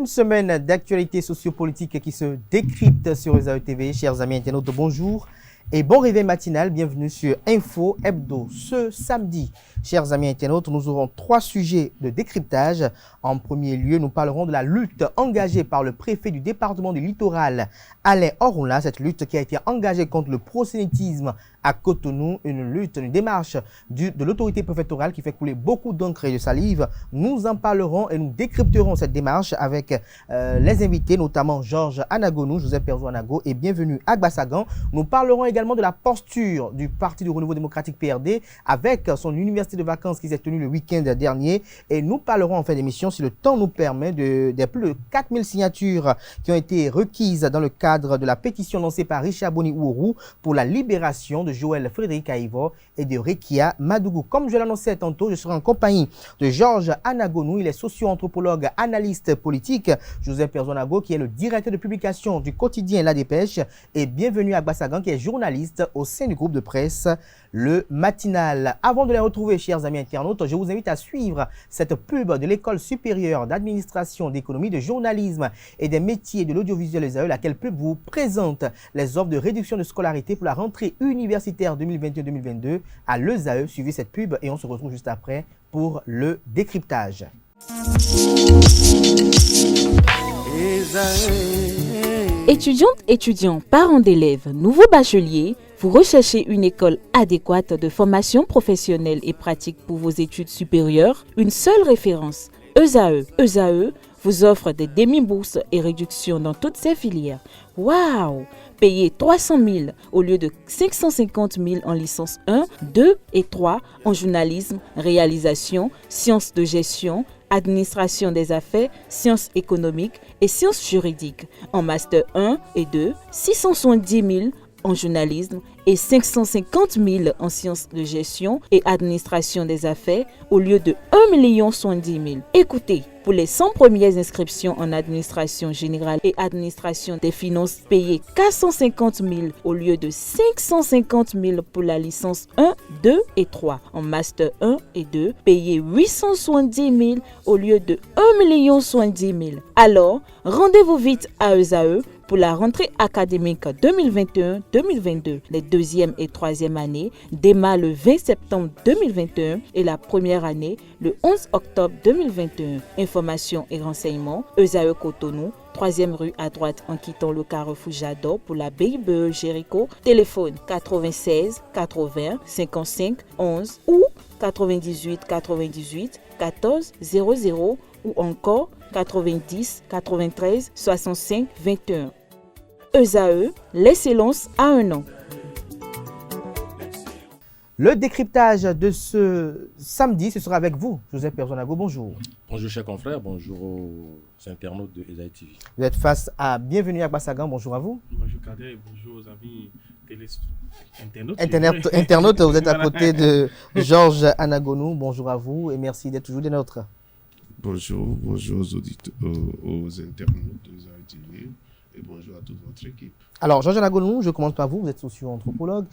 Une semaine d'actualité sociopolitique qui se décrypte sur ESAE TV. Chers amis internautes, bonjour et bon réveil matinal. Bienvenue sur Info Hebdo. Ce samedi, chers amis internautes, nous aurons 3 sujets de décryptage. En premier lieu, nous parlerons de la lutte engagée par le préfet du département du Littoral, Alain Orunla. Cette lutte qui a été engagée contre le prosélytisme à Cotonou, une démarche de l'autorité préfectorale qui fait couler beaucoup d'encre et de salive. Nous en parlerons et nous décrypterons cette démarche avec les invités, notamment Georges Anagonou, Joseph Perzo Anago et bienvenue à Gbassagan. Nous parlerons également de la posture du Parti du Renouveau démocratique PRD avec son université de vacances qui s'est tenue le week-end dernier. Et nous parlerons en fin d'émission, si le temps nous permet, des plus de 4000 signatures qui ont été requises dans le cadre de la pétition lancée par Richard Boni Ouourou pour la libération de Joël Frédéric Aïvo et de Rekia Madougou. Comme je l'annonçais tantôt, je serai en compagnie de Georges Anagonou. Il est socio-anthropologue, analyste politique. Joseph Perzo Anago, qui est le directeur de publication du quotidien La Dépêche. Et bienvenue à Gbassagan, qui est journaliste au sein du groupe de presse Le Matinal. Avant de les retrouver, chers amis internautes, je vous invite à suivre cette pub de l'École supérieure d'administration, d'économie, de journalisme et des métiers de l'audiovisuel ESAE, laquelle pub vous présente les offres de réduction de scolarité pour la rentrée universitaire 2021-2022 à l'ESAE. Suivez cette pub et on se retrouve juste après pour le décryptage. Étudiantes, étudiants, parents d'élèves, nouveaux bacheliers, vous recherchez une école adéquate de formation professionnelle et pratique pour vos études supérieures? Une seule référence, ESAE. ESAE vous offre des demi-bourses et réductions dans toutes ces filières. Waouh! Payez 300 000 au lieu de 550 000 en licence 1, 2 et 3 en journalisme, réalisation, sciences de gestion, administration des affaires, sciences économiques et sciences juridiques. En master 1 et 2, 670 000 en journalisme et 550 000 en sciences de gestion et administration des affaires au lieu de 1 070 000. Écoutez, pour les 100 premières inscriptions en administration générale et administration des finances, payez 450 000 au lieu de 550 000 pour la licence 1, 2 et 3. En master 1 et 2, payez 870 000 au lieu de 1 070 000. Alors, rendez-vous vite à ESAE pour la rentrée académique 2021-2022. Les deuxième et troisième années démarrent le 20 septembre 2021 et la première année le 11 octobre 2021. Informations et renseignements, ESAE Cotonou, 3e rue à droite en quittant le carrefour Jadot pour la BIBE Jéricho. Téléphone 96 80 55 11 ou 98 98 14 00 ou encore 90 93 65 21. ESAE, l'excellence à un an. Le décryptage de ce samedi, ce sera avec vous, Joseph Perzo Anago. Bonjour. Bonjour chers confrères, bonjour aux internautes de ESAE TV. Vous êtes face à Bienvenue à Gbassagan. Bonjour à vous. Bonjour Kader et bonjour aux amis Internautes, vous êtes à côté de Georges Anagonou. Bonjour à vous et merci d'être toujours des nôtres. Bonjour aux auditeurs, aux internautes de ESAE TV et bonjour à toute votre équipe. Alors, Georges Anagonou, je commence par vous, vous êtes socio-anthropologue.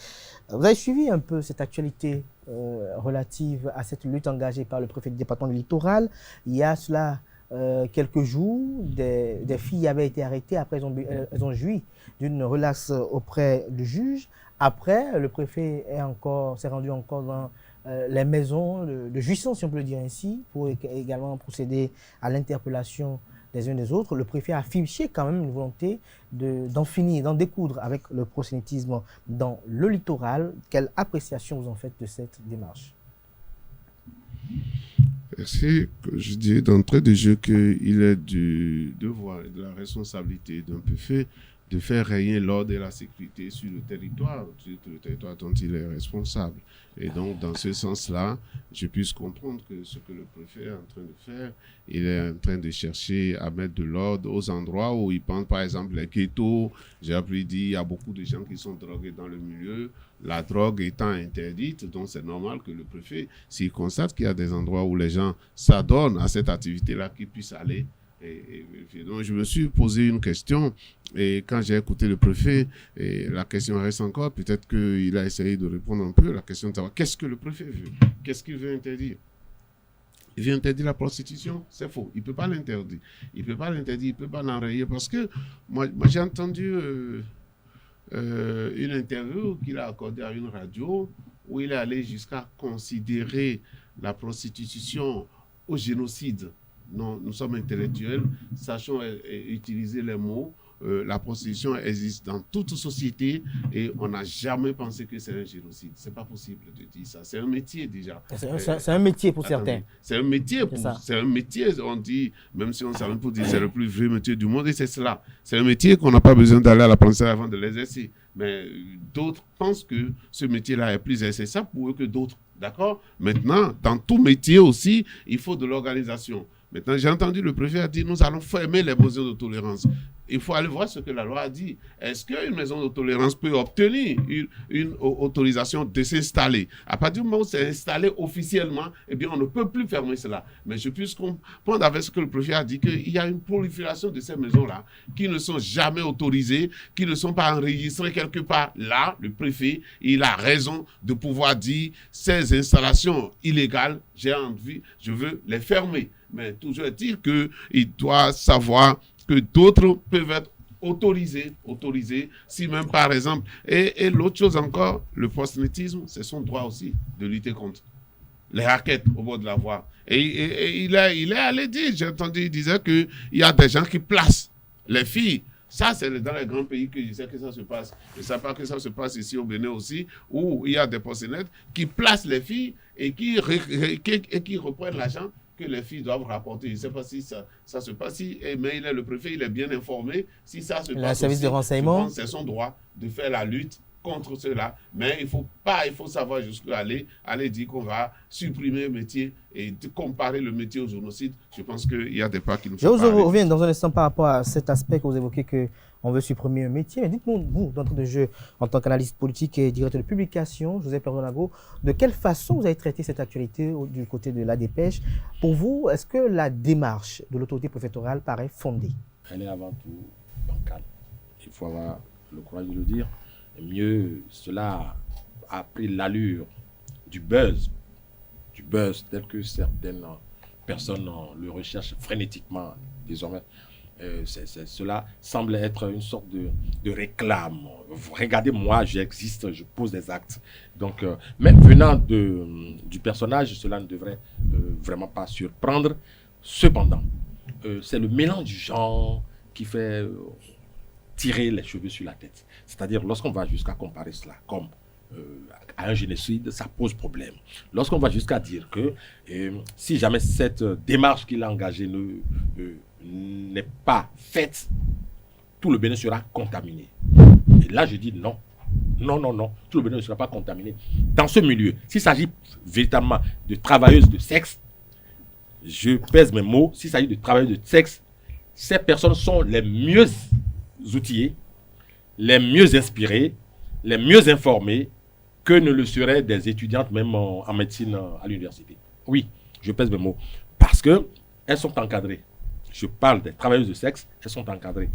Vous avez suivi un peu cette actualité relative à cette lutte engagée par le préfet du département du Littoral. Il y a cela quelques jours, des filles avaient été arrêtées, après elles ont joui d'une relaxe auprès du juge. Après, le préfet s'est rendu encore dans les maisons de jouissance, si on peut le dire ainsi, pour également procéder à l'interpellation des uns des autres. Le préfet a affiché quand même une volonté d'en finir, d'en découdre avec le prosélytisme dans le littoral. Quelle appréciation vous en faites de cette démarche? Merci. Je dis d'entrée de jeu qu'il est du devoir et de la responsabilité d'un préfet de faire régner l'ordre et la sécurité sur le territoire dont il est responsable. Et donc, dans ce sens-là, je puisse comprendre que ce que le préfet est en train de faire, il est en train de chercher à mettre de l'ordre aux endroits où il pense, par exemple, les ghettos. J'ai appris dire il y a beaucoup de gens qui sont drogués dans le milieu, la drogue étant interdite, donc c'est normal que le préfet, s'il constate qu'il y a des endroits où les gens s'adonnent à cette activité-là, qu'il puisse aller. Donc, je me suis posé une question et quand j'ai écouté le préfet, la question reste encore, peut-être qu'il a essayé de répondre un peu, la question de savoir qu'est-ce que le préfet veut, qu'est-ce qu'il veut interdire. Il vient interdire la prostitution, c'est faux. Il ne peut pas l'interdire. Il ne peut pas l'interdire, il ne peut pas l'enrayer. Parce que moi j'ai entendu une interview qu'il a accordée à une radio où il est allé jusqu'à considérer la prostitution au génocide. Non, nous sommes intellectuels, sachons utiliser les mots. La prostitution existe dans toute société et on n'a jamais pensé que c'est un génocide. C'est pas possible de dire ça. C'est un métier déjà. C'est un métier pour certains. C'est un métier. C'est un métier. On dit, même si on ne savait pas dire, c'est le plus vieux métier du monde et c'est cela. C'est un métier qu'on n'a pas besoin d'aller à la pensée avant de l'exercer. Mais d'autres pensent que ce métier-là est plus accessible pour eux que d'autres. D'accord? Maintenant, dans tout métier aussi, il faut de l'organisation. Maintenant, j'ai entendu le préfet dire, nous allons fermer les maisons de tolérance. Il faut aller voir ce que la loi a dit. Est-ce qu'une maison de tolérance peut obtenir une autorisation de s'installer? À partir du moment où c'est installé officiellement, eh bien, on ne peut plus fermer cela. Mais je puisse comprendre avec ce que le préfet a dit qu'il y a une prolifération de ces maisons-là qui ne sont jamais autorisées, qui ne sont pas enregistrées quelque part. Là, le préfet, il a raison de pouvoir dire ces installations illégales, j'ai envie, je veux les fermer. Mais toujours est-il qu'il doit savoir que d'autres peuvent être autorisés, si même par exemple. Et l'autre chose encore, le proxénétisme, c'est son droit aussi de lutter contre les raquettes au bord de la voie. Et il est allé dire, j'ai entendu, il disait qu'il y a des gens qui placent les filles. Ça, c'est dans les grands pays que je sais que ça se passe. Je ne sais pas que ça se passe ici au Bénin aussi, où il y a des proxénètes qui placent les filles et qui reprennent l'argent que les filles doivent rapporter. Je ne sais pas si ça se passe, mais le préfet, il est bien informé. Si ça se passe, le service de renseignement, c'est son droit de faire la lutte contre cela. Mais il faut savoir jusqu'où aller dire qu'on va supprimer le métier et de comparer le métier au génocide. Je pense qu'il y a des pas qui nous font. Je vous reviens dans un instant par rapport à cet aspect que vous évoquez qu'on veut supprimer un métier. Mais dites-nous, vous, d'entrée de jeu, en tant qu'analyste politique et directeur de publication, Joseph Perdonago, de quelle façon vous avez traité cette actualité du côté de l'ADPEJ? Pour vous, est-ce que la démarche de l'autorité préfectorale paraît fondée? Elle est avant tout bancale. Il faut avoir le courage de le dire. Et mieux, cela a pris l'allure du buzz tel que certaines personnes le recherchent frénétiquement désormais. Cela semble être une sorte de réclame. Regardez, moi, j'existe, je pose des actes. Donc, mais venant du personnage, cela ne devrait vraiment pas surprendre. Cependant, c'est le mélange du genre qui fait tirer les cheveux sur la tête. C'est-à-dire, lorsqu'on va jusqu'à comparer cela comme à un génocide, ça pose problème. Lorsqu'on va jusqu'à dire que si jamais cette démarche qu'il a engagée n'est pas faite, tout le Bénin sera contaminé. Et là, je dis non. Non, tout le Bénin ne sera pas contaminé. Dans ce milieu, s'il s'agit véritablement de travailleuses de sexe, je pèse mes mots, s'il s'agit de travailleuses de sexe, ces personnes sont les mieux outillées, les mieux inspirées, les mieux informées que ne le seraient des étudiantes même en médecine à l'université. Oui, je pèse mes mots. Parce qu'elles sont encadrées. Je parle des travailleuses de sexe, elles sont encadrées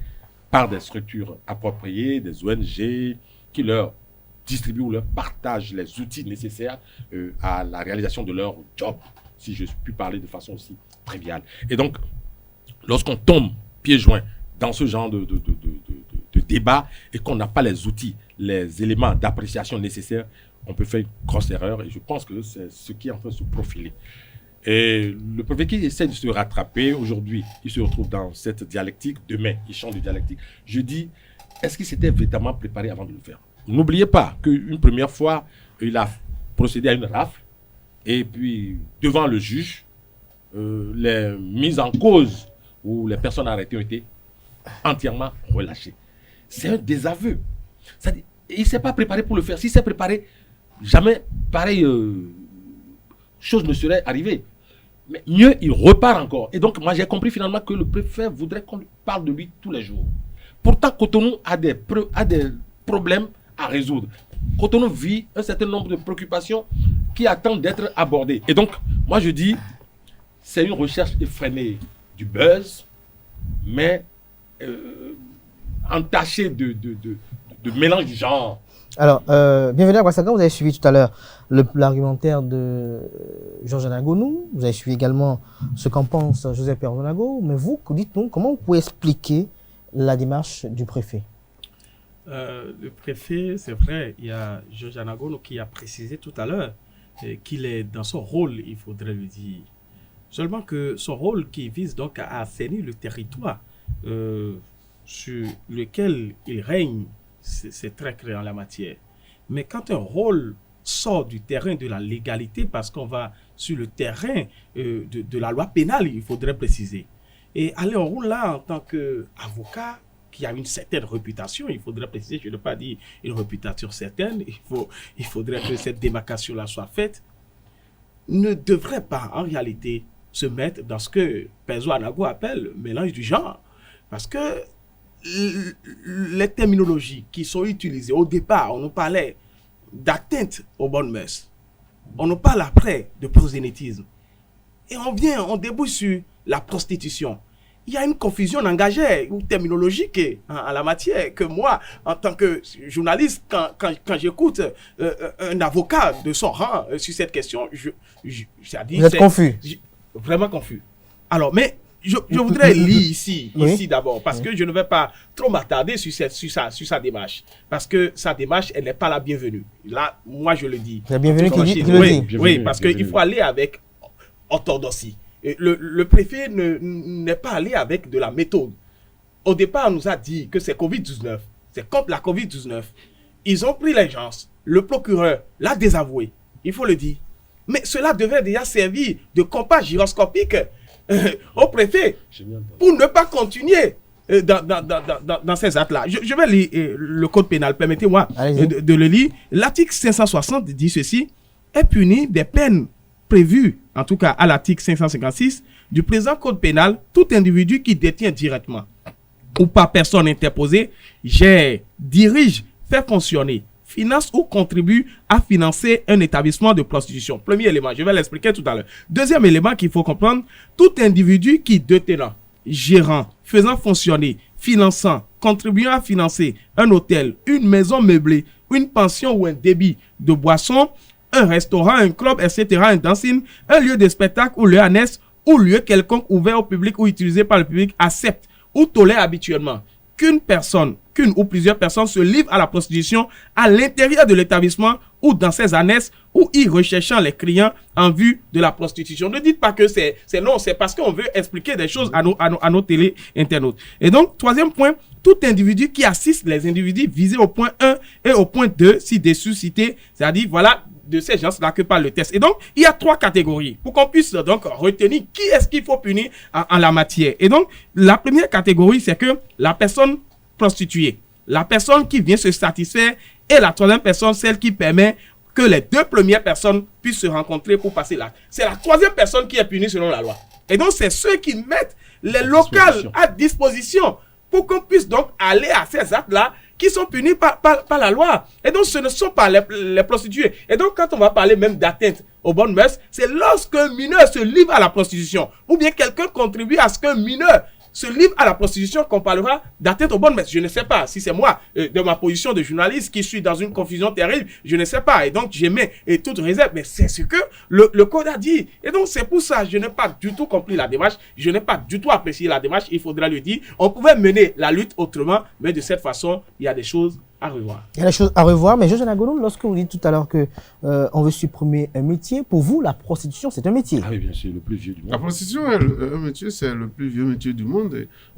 par des structures appropriées, des ONG qui leur distribuent ou leur partagent les outils nécessaires à la réalisation de leur job, si je puis parler de façon aussi triviale. Et donc, lorsqu'on tombe pieds joints dans ce genre de débat et qu'on n'a pas les outils, les éléments d'appréciation nécessaires, on peut faire une grosse erreur et je pense que c'est ce qui est en train de se profiler. Et le préfet qui essaie de se rattraper, aujourd'hui, il se retrouve dans cette dialectique, demain, il change de dialectique. Je dis, est-ce qu'il s'était véritablement préparé avant de le faire? N'oubliez pas qu'une première fois, il a procédé à une rafle et puis, devant le juge, les mises en cause ou les personnes arrêtées ont été entièrement relâchées. C'est un désaveu. C'est-à-dire, il ne s'est pas préparé pour le faire. S'il s'est préparé, jamais pareille chose ne serait arrivée. Mais mieux, il repart encore. Et donc, moi, j'ai compris finalement que le préfet voudrait qu'on parle de lui tous les jours. Pourtant, Cotonou a des problèmes à résoudre. Cotonou vit un certain nombre de préoccupations qui attendent d'être abordées. Et donc, moi, je dis, c'est une recherche effrénée du buzz, mais entachée de mélange du genre. Alors, bienvenue à Ouassaka. Vous avez suivi tout à l'heure l'argumentaire de Georges Anagonou. Vous avez suivi également ce qu'en pense Joseph Perdonago. Mais vous, dites-nous, comment vous pouvez expliquer la démarche du préfet? Le préfet, c'est vrai, il y a Georges Anagonou qui a précisé tout à l'heure qu'il est dans son rôle, il faudrait le dire. Seulement que son rôle qui vise donc à assainir le territoire sur lequel il règne, c'est très clair en la matière. Mais quand un rôle sort du terrain de la légalité, parce qu'on va sur le terrain de la loi pénale, il faudrait préciser. Et aller en rôle là en tant qu'avocat, qui a une certaine réputation, il faudrait préciser, je ne veux pas dire une réputation certaine, il faudrait que cette démarcation-là soit faite, ne devrait pas en réalité se mettre dans ce que Perzo Anago appelle mélange du genre. Parce que les terminologies qui sont utilisées au départ, on nous parlait d'atteinte aux bonnes mœurs. On nous parle après de prosélytisme. Et on débouche sur la prostitution. Il y a une confusion engagée ou terminologique en la matière que moi, en tant que journaliste, quand j'écoute un avocat de son rang sur cette question, vous êtes confus. Vraiment confus. Alors, mais je voudrais lire ici d'abord, parce que je ne vais pas trop m'attarder sur sa démarche. Parce que sa démarche, elle n'est pas la bienvenue. Là, moi, je le dis. La bienvenue qui le dit. Oui, parce qu'il faut aller avec orthodoxie. Le préfet n'est pas allé avec de la méthode. Au départ, on nous a dit que c'est Covid-19. C'est contre la Covid-19. Ils ont pris les gens. Le procureur l'a désavoué. Il faut le dire. Mais cela devait déjà servir de compas gyroscopique au préfet pour ne pas continuer dans ces actes-là. Je vais lire le code pénal. Permettez-moi de le lire. L'article 560 dit ceci. Est puni des peines prévues, en tout cas à l'article 556 du présent code pénal, tout individu qui détient directement ou par personne interposée, gère, dirige, fait fonctionner, finance ou contribue à financer un établissement de prostitution. Premier élément, je vais l'expliquer tout à l'heure. Deuxième élément qu'il faut comprendre, tout individu qui détenant, gérant, faisant fonctionner, finançant, contribuant à financer un hôtel, une maison meublée, une pension ou un débit de boissons, un restaurant, un club, etc., un dancing, un lieu de spectacle ou lieu annexe ou lieu quelconque ouvert au public ou utilisé par le public accepte ou tolère habituellement qu'une ou plusieurs personnes se livrent à la prostitution à l'intérieur de l'établissement ou dans ses annexes ou y recherchant les clients en vue de la prostitution. Ne dites pas que c'est non, c'est parce qu'on veut expliquer des choses à nos télé-internautes. Et donc, troisième point, tout individu qui assiste les individus visés au point 1 et au point 2, ci-dessus cités, c'est-à-dire, voilà, de ces gens-là que parle le texte. Et donc, il y a trois catégories pour qu'on puisse donc retenir qui est-ce qu'il faut punir en la matière. Et donc, la première catégorie, c'est que la personne prostituée, la personne qui vient se satisfaire, et la troisième personne, celle qui permet que les deux premières personnes puissent se rencontrer pour passer l'acte. C'est la troisième personne qui est punie selon la loi. Et donc, c'est ceux qui mettent les locales à disposition pour qu'on puisse donc aller à ces actes-là qui sont punis par la loi. Et donc, ce ne sont pas les prostituées. Et donc, quand on va parler même d'atteinte aux bonnes mœurs, c'est lorsqu'un mineur se livre à la prostitution ou bien quelqu'un contribue à ce qu'un mineur se livre à la prostitution qu'on parlera d'atteinte aux bonnes mœurs. Je ne sais pas si c'est moi, de ma position de journaliste, qui suis dans une confusion terrible, je ne sais pas. Et donc, j'émets toute réserve, mais c'est ce que le code a dit. Et donc, c'est pour ça que je n'ai pas du tout compris la démarche, je n'ai pas du tout apprécié la démarche, il faudra le dire. On pouvait mener la lutte autrement, mais de cette façon, il y a des choses à revoir. Il y a des choses à revoir, mais Georges Anagonou, lorsque vous dites tout à l'heure que on veut supprimer un métier, pour vous, la prostitution, c'est un métier. Ah oui, bien sûr, le plus vieux du monde. La prostitution, un métier, c'est le plus vieux métier du monde.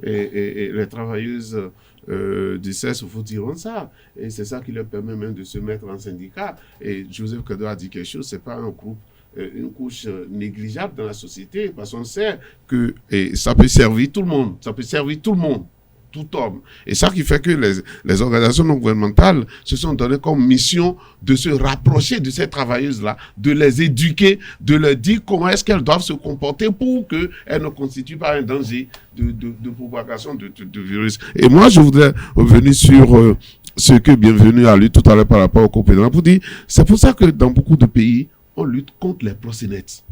Et les travailleuses du sexe, il faut dire ça. Et c'est ça qui leur permet même de se mettre en syndicat. Et Joseph Kedo a dit quelque chose, c'est pas un groupe, une couche négligeable dans la société, parce qu'on sait que ça peut servir tout le monde. Ça peut servir tout le monde. Tout homme. Et ça qui fait que les organisations non gouvernementales se sont données comme mission de se rapprocher de ces travailleuses-là, de les éduquer, de leur dire comment est-ce qu'elles doivent se comporter pour qu'elles ne constituent pas un danger de propagation de virus. Et moi, je voudrais revenir sur ce que Bienvenue a lu tout à l'heure par rapport au code pénal pour dire, c'est pour ça que dans beaucoup de pays, on lutte contre les proxénètes.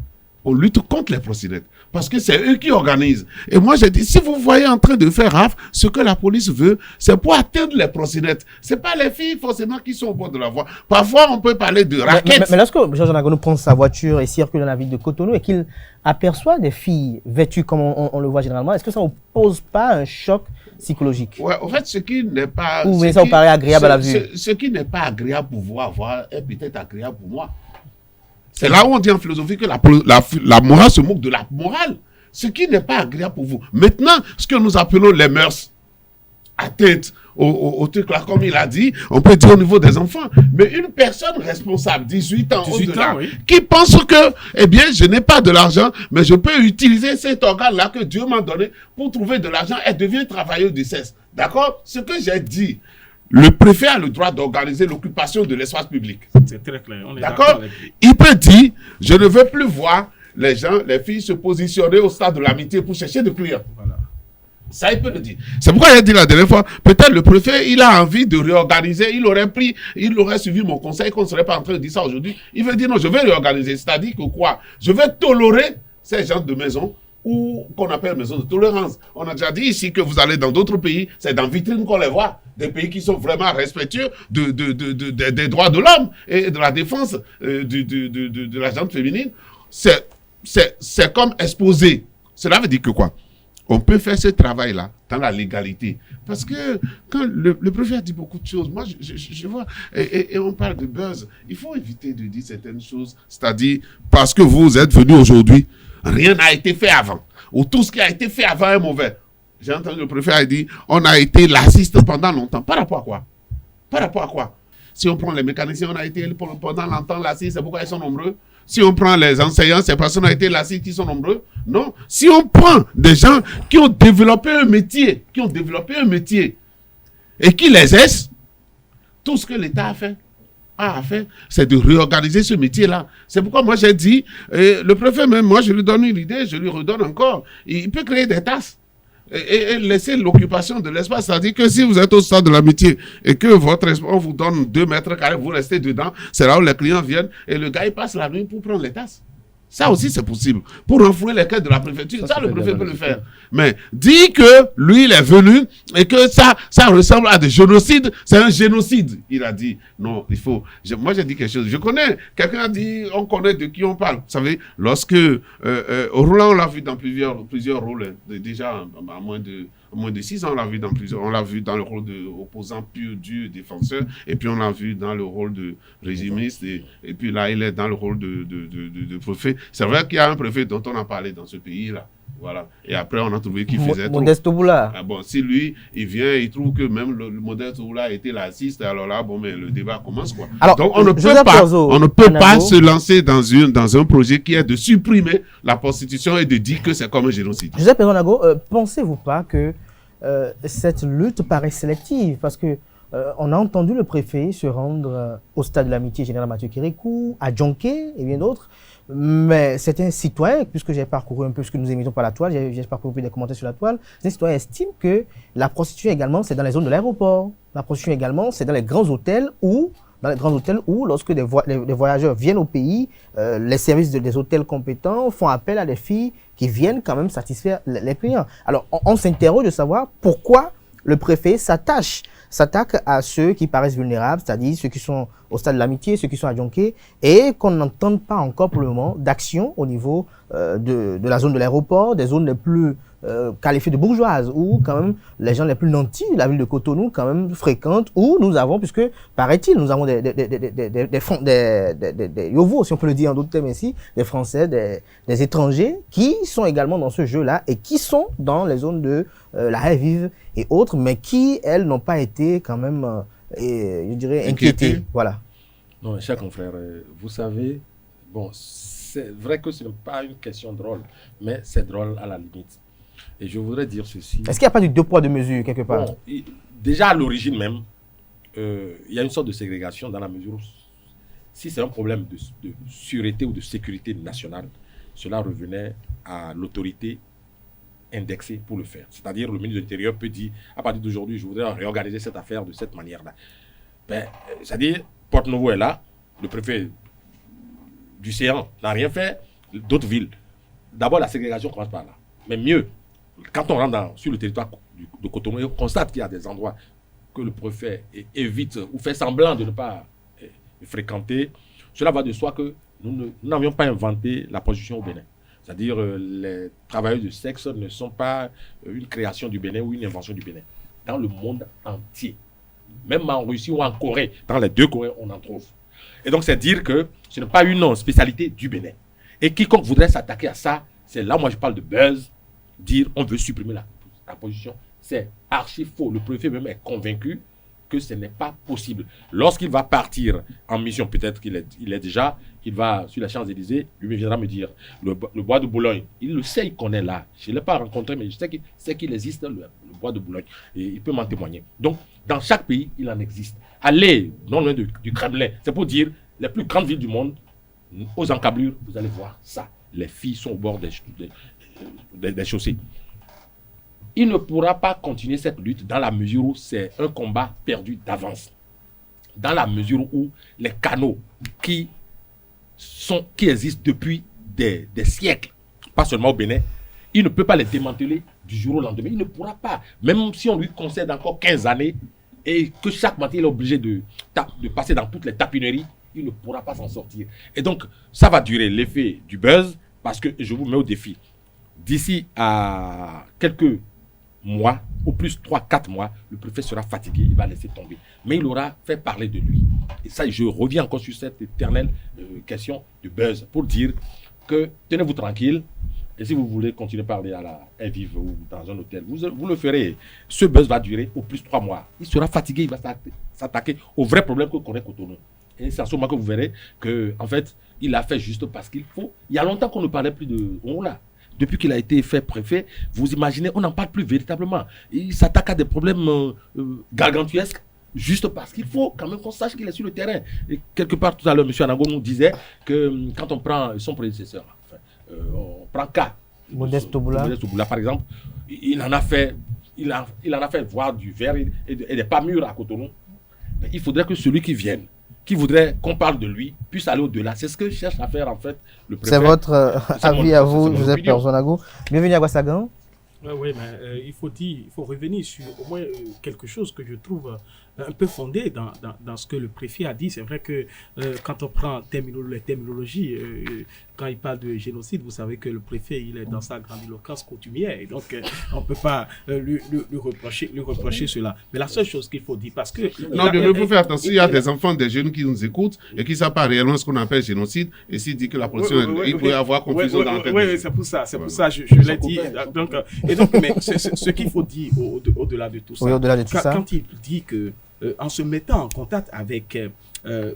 on lutte contre les proxénètes. Parce que c'est eux qui organisent. Et moi, j'ai dit, si vous voyez en train de faire rafle, ce que la police veut, c'est pour atteindre les proxénètes. C'est pas les filles, forcément, qui sont au bord de la voie. Parfois, on peut parler de raquettes. Mais lorsque Georges Anagono prend sa voiture et circule dans la ville de Cotonou et qu'il aperçoit des filles vêtues comme on le voit généralement, est-ce que ça ne vous pose pas un choc psychologique? Ouais, en fait, ce qui n'est pas... Ou ça vous paraît agréable à la vue? Ce qui n'est pas agréable pour vous à voir est peut-être agréable pour moi. C'est là où on dit en philosophie que la morale se moque de la morale. Ce qui n'est pas agréable pour vous. Maintenant, ce que nous appelons les mœurs, atteinte au truc là, comme il a dit, on peut dire au niveau des enfants. Mais une personne responsable, 18 ans, oui, qui pense que, eh bien, je n'ai pas de l'argent, mais je peux utiliser cet organe-là que Dieu m'a donné pour trouver de l'argent, elle devient travailleuse du sexe. D'accord? Ce que j'ai dit, le préfet a le droit d'organiser l'occupation de l'espace public. C'est très clair. On est d'accord? Il peut dire, je ne veux plus voir les gens, les filles se positionner au stade de l'amitié pour chercher des clients. Voilà. Ça, il peut le dire. C'est pourquoi j'ai dit la dernière fois, peut-être le préfet, il a envie de réorganiser, il aurait suivi mon conseil, qu'on ne serait pas en train de dire ça aujourd'hui. Il veut dire non, je vais réorganiser. C'est-à-dire que quoi? Je vais tolérer ces gens de maison, ou qu'on appelle maison de tolérance. On a déjà dit ici que vous allez dans d'autres pays, c'est dans vitrine qu'on les voit. Des pays qui sont vraiment respectueux des droits de l'homme et de la défense de la gente féminine. C'est comme exposé. Cela veut dire que quoi? On peut faire ce travail-là dans la légalité. Parce que quand le préfet a dit beaucoup de choses, moi je vois, et on parle de buzz, il faut éviter de dire certaines choses, c'est-à-dire parce que vous êtes venus aujourd'hui, rien n'a été fait avant. Ou tout ce qui a été fait avant est mauvais. J'ai entendu le préfet a dit, on a été laxiste pendant longtemps. Par rapport à quoi? Par rapport à quoi? Si on prend les mécaniciens, on a été pendant longtemps laxiste, c'est pourquoi ils sont nombreux. Si on prend les enseignants, c'est parce qu'on a été laxiste qui sont nombreux. Non. Si on prend des gens qui ont développé un métier, et qui les aident, tout ce que l'État a fait, c'est de réorganiser ce métier-là. C'est pourquoi moi j'ai dit, le préfet même, moi je lui donne une idée, je lui redonne encore. Il peut créer des tasses et laisser l'occupation de l'espace. C'est-à-dire que si vous êtes au stade de l'amitié et que votre espace, on vous donne 2 mètres carrés, vous restez dedans, c'est là où les clients viennent et le gars il passe la nuit pour prendre les tasses. Ça aussi, c'est possible. Pour renflouer les caisses de la préfecture, ça le préfet peut le faire. Mais dire que lui, il est venu et que ça ressemble à des génocides, c'est un génocide. Il a dit, non, il faut... Moi, j'ai dit quelque chose. Je connais. Quelqu'un a dit, on connaît de qui on parle. Vous savez, lorsque... Roland, on l'a vu dans plusieurs rôles. Déjà, à moins de 6 ans, on l'a vu dans plusieurs... On l'a vu dans le rôle d'opposant pur, dur, défenseur. Et puis, on l'a vu dans le rôle de régimiste. Et puis là, il est dans le rôle de préfet. C'est vrai qu'il y a un préfet dont on a parlé dans ce pays-là. Voilà. Et après, on a trouvé qu'il faisait trop. Modeste Oboula. Ah bon, si lui, il vient, il trouve que même le Modeste Oboula a été laxiste, alors là, bon, mais le débat commence, quoi. Alors, donc, on ne peut pas se lancer dans un projet qui est de supprimer la Constitution et de dire que c'est comme un génocide. Joseph Nago, pensez-vous pas que cette lutte paraît sélective? Parce que on a entendu le préfet se rendre au stade de l'amitié général Mathieu Kérékou, à Djonké et bien d'autres. Mais certains citoyens, puisque j'ai parcouru un peu ce que nous émettons par la toile, j'ai parcouru un peu des commentaires sur la toile, certains citoyens estiment que la prostitution également, c'est dans les zones de l'aéroport. La prostitution également, c'est dans les grands hôtels où, lorsque des voyageurs viennent au pays, les services des hôtels compétents font appel à des filles qui viennent quand même satisfaire les clients. Alors, on s'interroge de savoir pourquoi le préfet s'attaque à ceux qui paraissent vulnérables, c'est-à-dire ceux qui sont au stade de l'amitié, ceux qui sont à Djonké, et qu'on n'entend pas encore pour le moment d'action au niveau de la zone de l'aéroport, des zones les plus qualifiées de bourgeoises, où quand même les gens les plus nantis, la ville de Cotonou quand même fréquentent, où nous avons, puisque paraît-il, nous avons des yovos, si on peut le dire en d'autres termes ici, des Français, des étrangers, qui sont également dans ce jeu-là et qui sont dans les zones de la haie vive et autres, mais qui, elles, n'ont pas été quand même, je dirais, inquiétées. Voilà. Non, cher confrère, vous savez, bon, c'est vrai que ce n'est pas une question drôle, mais c'est drôle à la limite. Et je voudrais dire ceci. Est-ce qu'il n'y a pas du 2 poids 2 mesures quelque part? Bon, déjà à l'origine même, il y a une sorte de ségrégation dans la mesure où si c'est un problème de sûreté ou de sécurité nationale, cela revenait à l'autorité indexée pour le faire. C'est-à-dire le ministre de l'Intérieur peut dire, à partir d'aujourd'hui, je voudrais réorganiser cette affaire de cette manière-là. Ben, c'est-à-dire, Porte-Novo est là, le préfet du Céan n'a rien fait, d'autres villes. D'abord, la ségrégation commence par là. Mais mieux, quand on rentre sur le territoire de Cotonou, on constate qu'il y a des endroits que le préfet évite ou fait semblant de ne pas fréquenter. Cela va de soi que nous n'avions pas inventé la prostitution au Bénin. C'est-à-dire les travailleurs de sexe ne sont pas une création du Bénin ou une invention du Bénin. Dans le monde entier, même en Russie ou en Corée, dans les 2 Corées, on en trouve. Et donc, c'est dire que ce n'est pas une spécialité du Bénin. Et quiconque voudrait s'attaquer à ça, c'est là, moi, je parle de buzz, dire on veut supprimer la prostitution. C'est archi faux. Le préfet même est convaincu que ce n'est pas possible. Lorsqu'il va partir en mission, peut-être qu'il est déjà, il va sur la Champs-Élysées, lui viendra me dire, le bois de Boulogne, il le sait, il connaît là. Je ne l'ai pas rencontré, mais je sais qu'il existe le bois de Boulogne. Et il peut m'en témoigner. Donc, dans chaque pays, il en existe. Allez, non loin du Kremlin, c'est pour dire, les plus grandes villes du monde, aux encablures, vous allez voir ça. Les filles sont au bord des chaussées. Il ne pourra pas continuer cette lutte dans la mesure où c'est un combat perdu d'avance. Dans la mesure où les canaux qui existent depuis des siècles, pas seulement au Bénin, il ne peut pas les démanteler du jour au lendemain. Il ne pourra pas. Même si on lui concède encore 15 années et que chaque matin il est obligé de passer dans toutes les tapineries, il ne pourra pas s'en sortir. Et donc, ça va durer l'effet du buzz parce que je vous mets au défi. D'ici à quelques mois, au plus 3-4 mois, le préfet sera fatigué, il va laisser tomber. Mais il aura fait parler de lui. Et ça, je reviens encore sur cette éternelle question du buzz pour dire que tenez-vous tranquille. Et si vous voulez continuer à parler à la Vive ou dans un hôtel, vous le ferez. Ce buzz va durer au plus 3 mois. Il sera fatigué, il va s'attaquer au vrai problème que connaît Cotonou. Et c'est à ce moment que vous verrez que, en fait, il a fait juste parce qu'il faut. Il y a longtemps qu'on ne parlait plus de Ongola. Depuis qu'il a été fait préfet, vous imaginez, on n'en parle plus véritablement. Il s'attaque à des problèmes gargantuesques, juste parce qu'il faut quand même qu'on sache qu'il est sur le terrain. Et quelque part, tout à l'heure, M. Anango nous disait que quand on prend son prédécesseur, on prend K. Modeste Toboula, par exemple, il en a fait voir du verre et des pas mûrs à Cotonou. Mais il faudrait que celui qui vienne, qui voudrait qu'on parle de lui, puisse aller au-delà. C'est ce que cherche à faire en fait le préfet. C'est votre avis à vous, Joseph Perzonago. Bienvenue à Ouagassaguen. Oui, mais il faut revenir sur au moins quelque chose que je trouve un peu fondé dans ce que le préfet a dit. C'est vrai que quand on prend les terminologies, quand il parle de génocide, vous savez que le préfet, il est dans sa grandiloquence coutumière. Et donc, on ne peut pas lui reprocher cela. Mais la seule chose qu'il faut dire, parce que... Non, il faut faire attention, il y a des enfants, des jeunes qui nous écoutent et qui ne savent pas réellement ce qu'on appelle génocide. Et s'il dit que la police, il peut y avoir confusion dans la tête. Oui, c'est pour ça, je l'ai dit. Donc, mais ce qu'il faut dire au-delà de tout ça, quand il dit que en se mettant en contact avec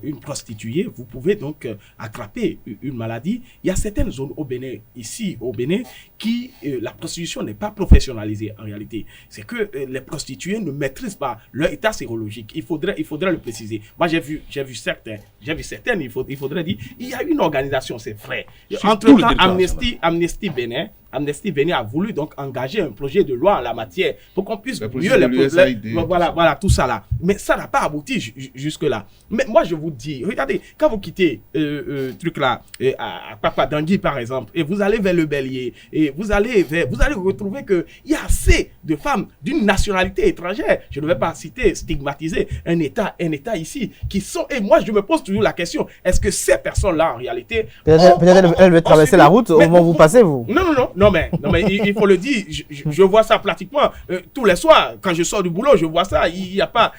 une prostituée, vous pouvez donc attraper une maladie. Il y a certaines zones au Bénin, ici au Bénin, qui la prostitution n'est pas professionnalisée en réalité. C'est que les prostituées ne maîtrisent pas leur état sérologique. Il faudrait le préciser. Moi, j'ai vu certaines, il faudrait dire, il y a une organisation, c'est vrai. Entre-temps, Amnesty Bénin a voulu donc engager un projet de loi en la matière pour qu'on puisse mieux les problèmes. Voilà, tout ça là. Mais ça n'a pas abouti jusque-là. Mais moi, je vous dis, regardez, quand vous quittez truc là, à Papa Dangui par exemple, et vous allez vers le Bélier, et vous allez retrouver qu'il y a assez de femmes d'une nationalité étrangère, je ne vais pas stigmatiser un État ici, qui sont, et moi je me pose toujours la question, est-ce que ces personnes-là en réalité... Peut-être elles veulent traverser la route au moment où vous passez, vous. Non, mais il faut le dire, je vois ça pratiquement tous les soirs. Quand je sors du boulot, je vois ça. Il n'y a pas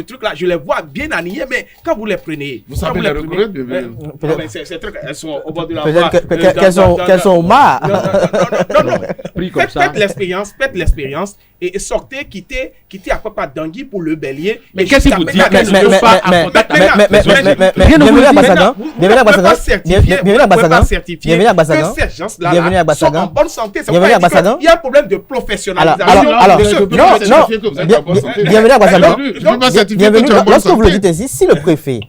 truc là. Je les vois bien alignés, mais quand vous les prenez... Vous savez les reconnaître, ces trucs, elles sont au bord de la voie. Qu'elles sont au mât. Non. Faites l'expérience et sortez, quittez à Papa Dangui pour le Bélier. Mais qu'est-ce que vous dites? Bienvenue à Ouagassaguen. Bienvenue à Ouagassaguen. Que ces gens-là sont en bonne santé. Il y a un problème de professionnalisation. Bienvenue à Ouagassaguen. Lorsque vous le dites ainsi, si le préfet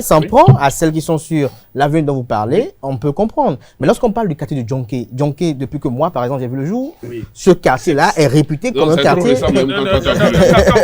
s'en prend à celles qui sont sur l'avenue dont vous parlez, on peut comprendre. Mais lorsqu'on parle du quartier de Djonké, depuis que moi, par exemple, j'ai vu le jour, ce quartier-là est réputé comme un quartier...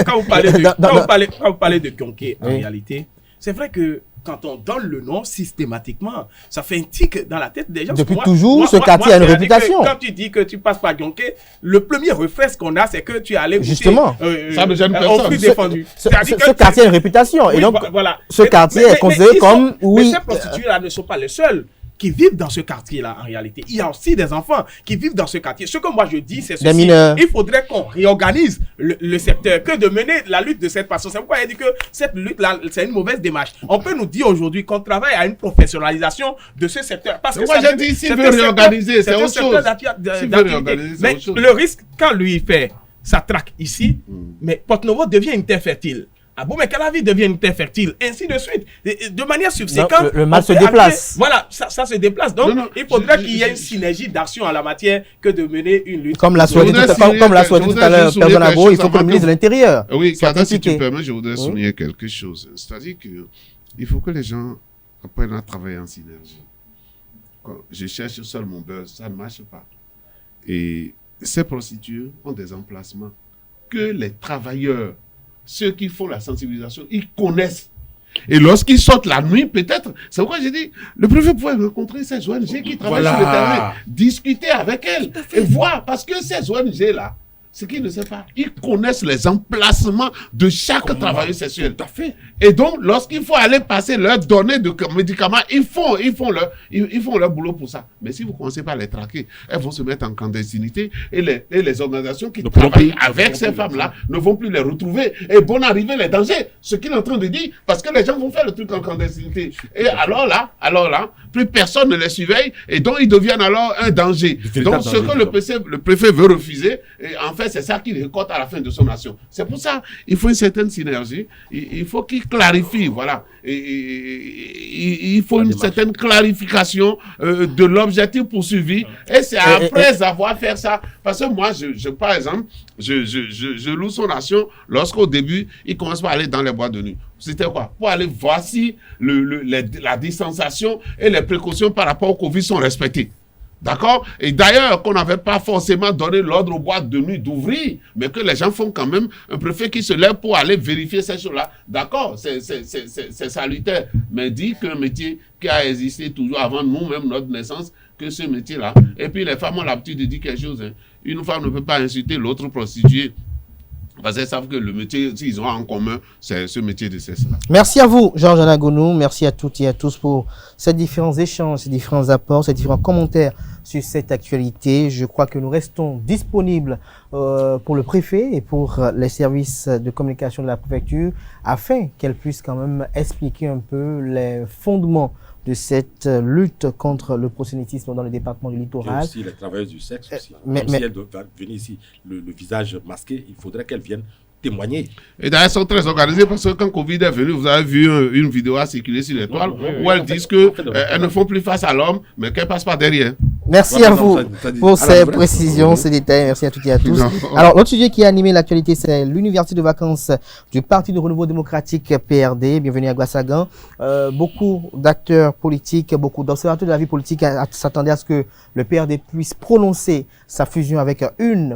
Quand vous parlez de Djonké, en réalité, c'est vrai que quand on donne le nom systématiquement, ça fait un tic dans la tête des gens. Depuis toujours, ce quartier a une réputation. Quand tu dis que tu passes par Dionké, le premier réflexe qu'on a, c'est que tu es allé goûter, justement, ça ne gêne personne. défendu. Ce quartier a une réputation. Oui, et donc, voilà. ce quartier est considéré comme... Mais ces prostituées-là ne sont pas les seules qui vivent dans ce quartier-là, en réalité. Il y a aussi des enfants qui vivent dans ce quartier. Ce que moi je dis, c'est ceci. Il faudrait qu'on réorganise le secteur, que de mener la lutte de cette façon. C'est pourquoi il dit que cette lutte-là, c'est une mauvaise démarche. On peut nous dire aujourd'hui qu'on travaille à une professionnalisation de ce secteur. Parce que moi, j'ai dit, s'il veut réorganiser, c'est autre chose. Mais le risque, quand lui fait sa traque ici, mais Porte-Novo devient une terre fertile. Ah bon, mais Calavi devient une terre fertile, ainsi de suite. De manière subséquente, le mal se déplace. Voilà, ça se déplace. Donc, il faudrait qu'il y ait une synergie d'action en la matière que de mener une lutte. Comme l'a souhaité tout à l'heure Perdon Abo, il faut que le ministre de l'Intérieur. Oui, Kada, si tu permets, je voudrais souligner quelque chose. C'est-à-dire qu'il faut que les gens apprennent à travailler en synergie. Quand je cherche seul mon buzz, ça ne marche pas. Et ces prostituées ont des emplacements que les travailleurs, ceux qui font la sensibilisation, ils connaissent. Et lorsqu'ils sortent la nuit, peut-être, c'est pourquoi j'ai dit, le préfet pouvait rencontrer ces ONG qui travaillent sur le terrain, discuter avec elles et voir, parce que ces ONG-là, ce qu'ils ne savent pas, ils connaissent les emplacements de chaque travailleur sexuel. Tout à fait. Et donc, lorsqu'il faut aller passer leur données de médicaments, ils font leur boulot pour ça. Mais si vous ne commencez pas à les traquer, elles vont se mettre en clandestinité et les organisations qui travaillent avec ces femmes-là ne vont plus les retrouver. Et bon arriver les dangers. Ce qu'il est en train de dire, parce que les gens vont faire le truc en clandestinité. Et alors là, plus personne ne les surveille et donc ils deviennent alors un danger. Donc, ce que le préfet veut refuser, et en fait, c'est ça qu'il récolte à la fin de son action. C'est pour ça il faut une certaine synergie. Il faut qu'il clarifie, voilà. Il faut une certaine clarification de l'objectif poursuivi. Et c'est après avoir fait ça. Parce que moi, par exemple, je loue son action lorsqu'au début, il commence par aller dans les boîtes de nuit. C'était quoi? Pour aller voir si la distanciation et les précautions par rapport au Covid sont respectées. D'accord? Et d'ailleurs, qu'on n'avait pas forcément donné l'ordre aux boîtes de nuit d'ouvrir, mais que les gens font quand même un préfet qui se lève pour aller vérifier ces choses-là. D'accord? C'est salutaire. Mais dit qu'un métier qui a existé toujours avant nous-mêmes, notre naissance, que ce métier-là. Et puis les femmes ont l'habitude de dire quelque chose. Hein. Une femme ne peut pas insulter l'autre prostituée. Parce qu'elles savent que le métier, s'ils ont en commun, c'est ce métier de sexe-là. Merci à vous, Georges Anagounou. Merci à toutes et à tous pour ces différents échanges, ces différents apports, ces différents commentaires sur cette actualité. Je crois que nous restons disponibles pour le préfet et pour les services de communication de la préfecture afin qu'elle puisse quand même expliquer un peu les fondements de cette lutte contre le proxénétisme dans le département du littoral. Et aussi les travailleuses du sexe aussi. Si elles doivent venir ici, le visage masqué, il faudrait qu'elles viennent témoigner. Et d'ailleurs, elles sont très organisées parce que quand Covid est venu, vous avez vu une vidéo à circuler sur les toiles où elles disent qu'elles ne font plus face à l'homme, mais qu'elles passent par derrière. Merci à vous pour ces précisions, ces détails. Merci à toutes et à tous. Alors, l'autre sujet qui a animé l'actualité, c'est l'université de vacances du Parti de Renouveau Démocratique PRD. Bienvenue à Guassagan. Beaucoup d'acteurs politiques, beaucoup d'observateurs de la vie politique s'attendaient à ce que le PRD puisse prononcer sa fusion avec une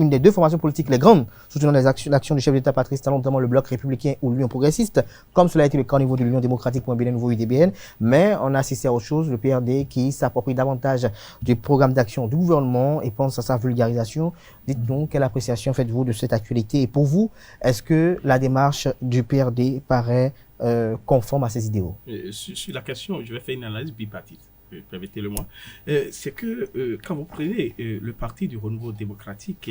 des deux formations politiques, les grandes, soutenant l'action du chef d'État Patrice Talon, notamment le Bloc républicain ou l'Union progressiste, comme cela a été le cas au niveau de l'Union démocratique pour un bien nouveau UDBN. Mais on a assisté à autre chose, le PRD qui s'approprie davantage du programme d'action du gouvernement et pense à sa vulgarisation. Dites-nous, quelle appréciation faites-vous de cette actualité? Et pour vous, est-ce que la démarche du PRD paraît conforme à ses idéaux? Sur la question, je vais faire une analyse bipartite. Permettez-le-moi. C'est que quand vous prenez le Parti du Renouveau Démocratique,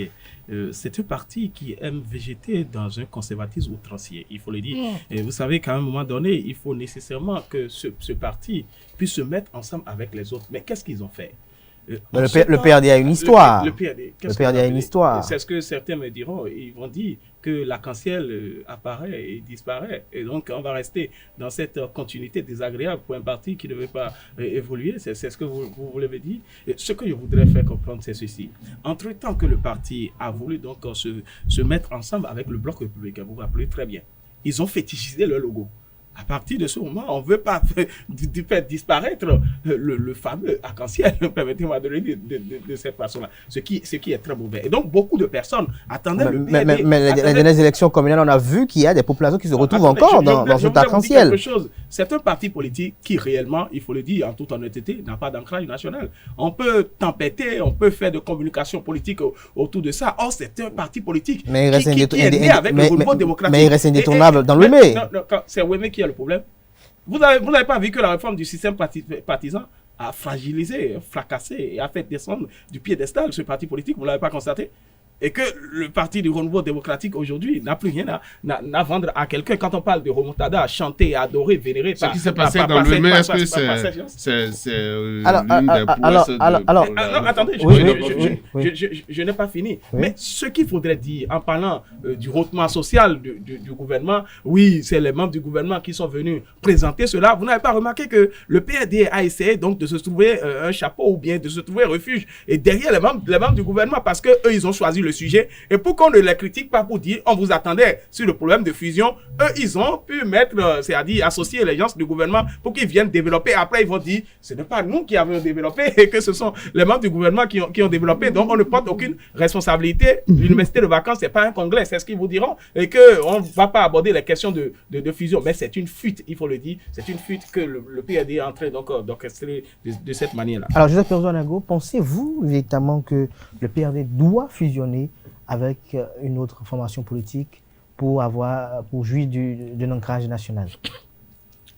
c'est un parti qui aime végéter dans un conservatisme outrancier, il faut le dire. Et vous savez qu'à un moment donné, il faut nécessairement que ce parti puisse se mettre ensemble avec les autres. Mais qu'est-ce qu'ils ont fait? Le PRD a une histoire. Le PRD a une histoire. C'est ce que certains me diront. Ils vont dire que l'arc-en-ciel apparaît et disparaît. Et donc, on va rester dans cette continuité désagréable pour un parti qui ne veut pas évoluer. C'est ce que vous voulez dire. Et ce que je voudrais faire comprendre, c'est ceci. Entre-temps que le parti a voulu donc se mettre ensemble avec le Bloc républicain, vous vous rappelez très bien, ils ont fétichisé leur logo. à partir de ce moment, on ne veut pas faire disparaître le fameux arc-en-ciel, permettez-moi de le dire de cette façon-là, ce qui est très mauvais. Et donc, beaucoup de personnes attendaient le PRD. Mais les dernières élections communales, on a vu qu'il y a des populations qui se retrouvent encore dans cet arc-en-ciel. C'est un parti politique qui réellement, il faut le dire en toute honnêteté, n'a pas d'ancrage national. On peut tempêter, on peut faire de communication politique autour de ça. Or, c'est un parti politique qui est né avec le renouveau démocratique. Mais il reste indétournable dans le mai. C'est Wémé qui a le problème. Vous n'avez pas vu que la réforme du système partisan a fragilisé, fracassé et a fait descendre du piédestal ce parti politique. Vous ne l'avez pas constaté? Et que le parti du renouveau démocratique aujourd'hui n'a plus rien à vendre à quelqu'un. Quand on parle de remontada, chanter, adorer, vénérer. Ce qui s'est passé dans le mai, est-ce que c'est l'une des prouesses de... Attendez, je n'ai pas fini. Oui. Mais ce qu'il faudrait dire en parlant du rehaussement social du gouvernement, oui, c'est les membres du gouvernement qui sont venus présenter cela. Vous n'avez pas remarqué que le PRD a essayé donc de se trouver un chapeau ou bien de se trouver refuge et derrière les membres du gouvernement parce qu'eux, ils ont choisi le sujet, et pour qu'on ne les critique pas pour dire on vous attendait sur le problème de fusion, eux ils ont pu mettre, c'est-à-dire associer les gens du gouvernement pour qu'ils viennent développer. Après ils vont dire ce n'est pas nous qui avons développé et que ce sont les membres du gouvernement qui ont développé, donc on ne porte aucune responsabilité. L'université de vacances c'est pas un congrès, c'est ce qu'ils vous diront, et qu'on ne va pas aborder les questions de fusion, mais c'est une fuite, il faut le dire, c'est une fuite que le PRD est en train d'orchestrer de cette manière-là. Alors Joseph Perzo-Anago, pensez-vous véritablement que le PRD doit fusionner avec une autre formation politique pour jouir d'un ancrage national?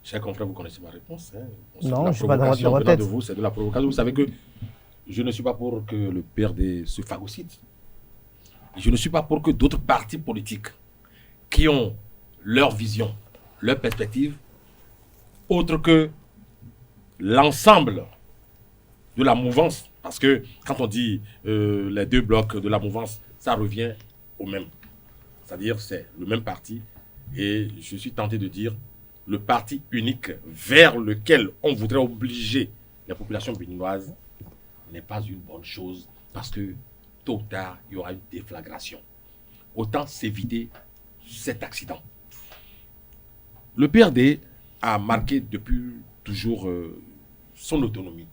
Chers confrères, vous connaissez ma réponse. Hein. Non, je ne suis pas dans votre tête. C'est de la provocation. Vous savez que je ne suis pas pour que le PRD se phagocyte. Je ne suis pas pour que d'autres partis politiques qui ont leur vision, leur perspective, autre que l'ensemble de la mouvance. Parce que quand on dit les deux blocs de la mouvance, ça revient au même. C'est-à-dire c'est le même parti. Et je suis tenté de dire le parti unique vers lequel on voudrait obliger les populations béninoises n'est pas une bonne chose. Parce que tôt ou tard, il y aura une déflagration. Autant s'éviter cet accident. Le PRD a marqué depuis toujours son autonomie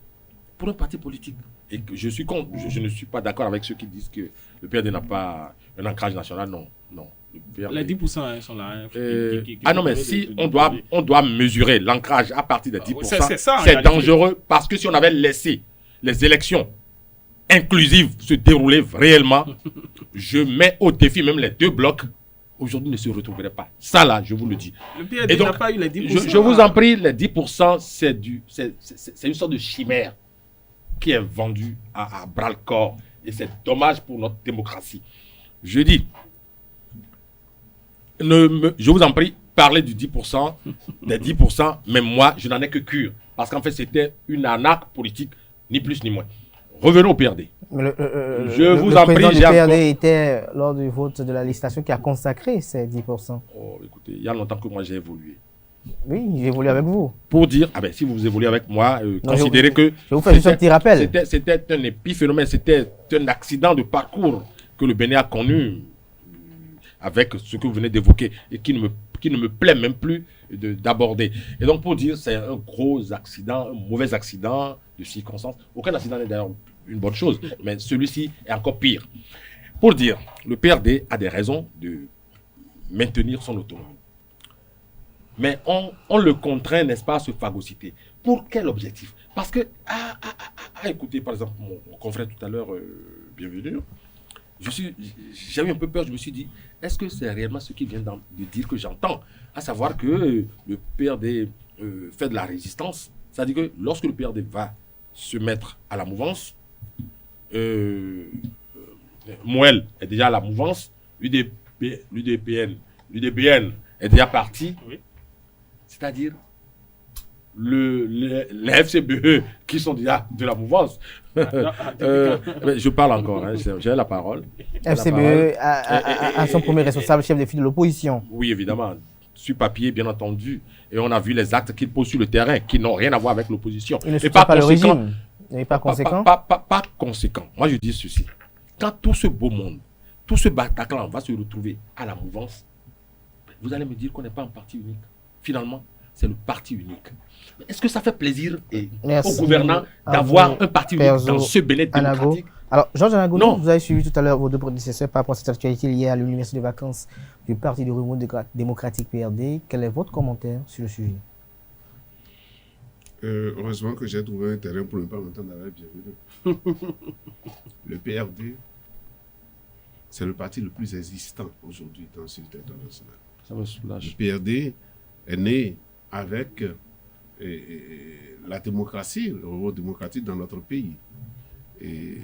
pour un parti politique. Et que je ne suis pas d'accord avec ceux qui disent que le PRD n'a pas un ancrage national. Non. Les 10% sont là. Non, mais si on doit mesurer l'ancrage à partir des 10%, c'est dangereux parce que si on avait laissé les élections inclusives se dérouler réellement, je mets au défi même les deux blocs, aujourd'hui ne se retrouveraient pas. Ça là, je vous le dis. Le PRD n'a pas eu les 10%. Je vous en prie, les 10%, c'est une sorte de chimère qui est vendu à bras-le-corps. Et c'est dommage pour notre démocratie. Je dis, je vous en prie, parlez du 10%, des 10%, mais moi, je n'en ai que cure. Parce qu'en fait, c'était une arnaque politique, ni plus ni moins. Revenons au PRD. Le président du PRD était lors du vote de la législation qui a consacré ces 10%. Oh, écoutez, il y a longtemps que moi j'ai évolué. Oui, j'ai évolué avec vous. Pour dire, si vous évoluez avec moi, considérez que... Je vous fais juste un petit rappel. C'était un épiphénomène, c'était un accident de parcours que le Bénin a connu avec ce que vous venez d'évoquer et qui ne me plaît même plus d'aborder. Et donc pour dire, c'est un gros accident, un mauvais accident de circonstances. Aucun accident n'est d'ailleurs une bonne chose, mais celui-ci est encore pire. Pour dire, le PRD a des raisons de maintenir son autonomie. Mais on le contraint, n'est-ce pas, à se phagocyter. Pour quel objectif? Parce que, écoutez, par exemple, mon confrère tout à l'heure, bienvenue, j'ai eu un peu peur, je me suis dit, est-ce que c'est réellement ce qu'il vient de dire que j'entends? À savoir que le PRD fait de la résistance. C'est-à-dire que lorsque le PRD va se mettre à la mouvance, Moël est déjà à la mouvance, l'UDPN est déjà parti. Oui. C'est-à-dire les FCBE qui sont déjà de la mouvance. Je parle encore, j'ai la parole. FCBE a son premier responsable, chef de file de l'opposition. Oui, évidemment, sur papier, bien entendu. Et on a vu les actes qu'il pose sur le terrain, qui n'ont rien à voir avec l'opposition. Il ne soutient pas le régime. Il n'est pas conséquent. Pas conséquent. Moi, je dis ceci. Quand tout ce beau monde, tout ce Bataclan va se retrouver à la mouvance, vous allez me dire qu'on n'est pas un parti unique. Finalement, c'est le parti unique. Est-ce que ça fait plaisir aux gouvernants d'avoir un parti unique dans ce Bénin démocratique? Alors, Georges Anago, vous avez suivi tout à l'heure vos deux prédécesseurs par rapport à cette actualité liée à l'université de vacances du Parti du Renouveau démocratique PRD. Quel est votre commentaire sur le sujet? Heureusement que j'ai trouvé un terrain pour ne pas m'entendre avec bienvenue. Le PRD, c'est le parti le plus existant aujourd'hui dans ce territoire national. Ça me soulage. Le PRD est né avec la démocratie, le renouveau démocratique dans notre pays. Et